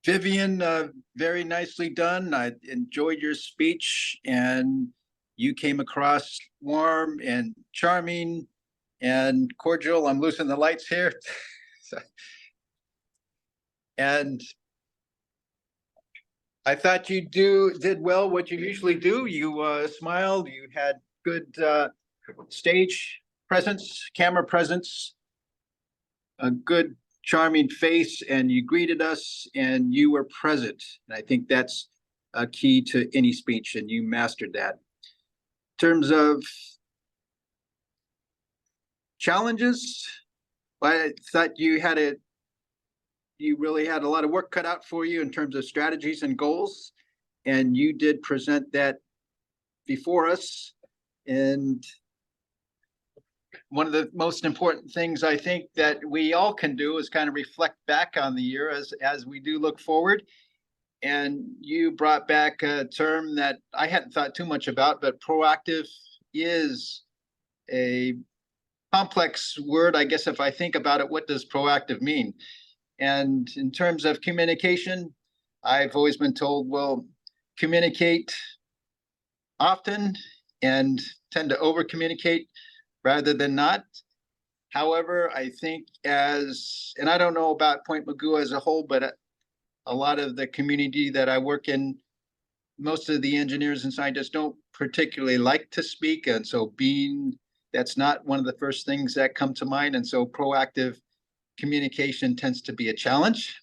Vivien, very nicely done. I enjoyed your speech, and you came across warm and charming and cordial. I'm losing the lights here. And I thought you did well what you usually do. You smiled, you had good stage presence, camera presence, a good charming face, and you greeted us and you were present. And I think that's a key to any speech, and you mastered that. In terms of challenges, I thought you really had a lot of work cut out for you in terms of strategies and goals, and you did present that before us. And one of the most important things I think that we all can do is kind of reflect back on the year as we do look forward. And you brought back a term that I hadn't thought too much about, but proactive is a complex word. I guess if I think about it, what does proactive mean? And in terms of communication, I've always been told, well, communicate often and tend to over communicate rather than not. However, I think and I don't know about Point Mugu as a whole, but a lot of the community that I work in, most of the engineers and scientists don't particularly like to speak. And so that's not one of the first things that come to mind. And so proactive communication tends to be a challenge.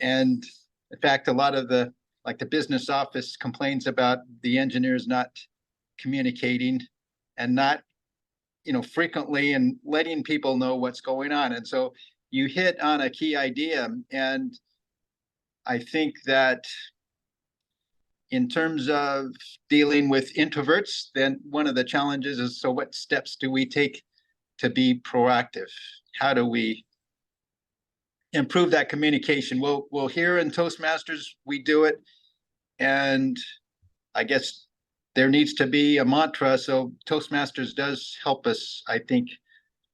And in fact, a lot of the business office complains about the engineers not communicating and not, frequently and letting people know what's going on. And so you hit on a key idea. And I think that in terms of dealing with introverts, then one of the challenges is, so what steps do we take to be proactive? How do we improve that communication? We'll hear in Toastmasters, we do it. And I guess there needs to be a mantra. So Toastmasters does help us, I think,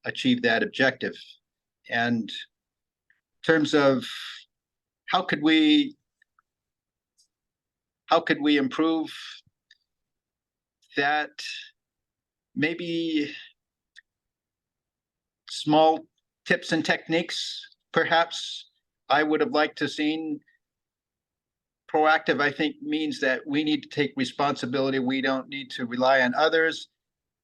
achieve that objective. And in terms of how could we improve that? Maybe small tips and techniques, perhaps. I would have liked to seen proactive, I think, means that we need to take responsibility. We don't need to rely on others.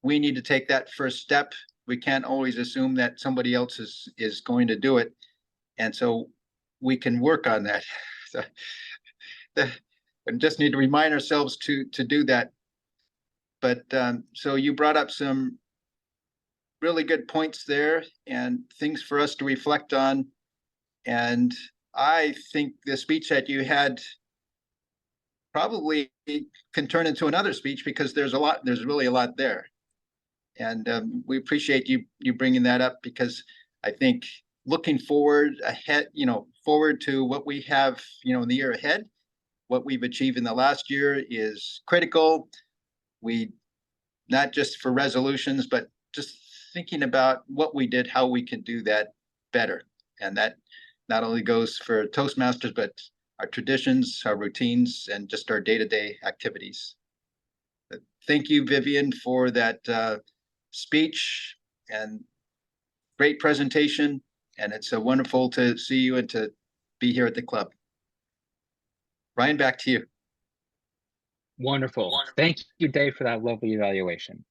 We need to take that first step. We can't always assume that somebody else is going to do it. And so we can work on that. So we just need to remind ourselves to do that. But so you brought up some really good points there and things for us to reflect on. And I think the speech that you had probably can turn into another speech, because there's really a lot there. And we appreciate you bringing that up, because I think looking forward to what we have, in the year ahead, what we've achieved in the last year is critical. We, not just for resolutions, but just thinking about what we did, how we can do that better. And that not only goes for Toastmasters, but our traditions, our routines, and just our day-to-day activities. But thank you, Vivien, for that speech and great presentation. And it's wonderful to see you and to be here at the club. Ryan, back to you. Wonderful. Thank you, Dave, for that lovely evaluation.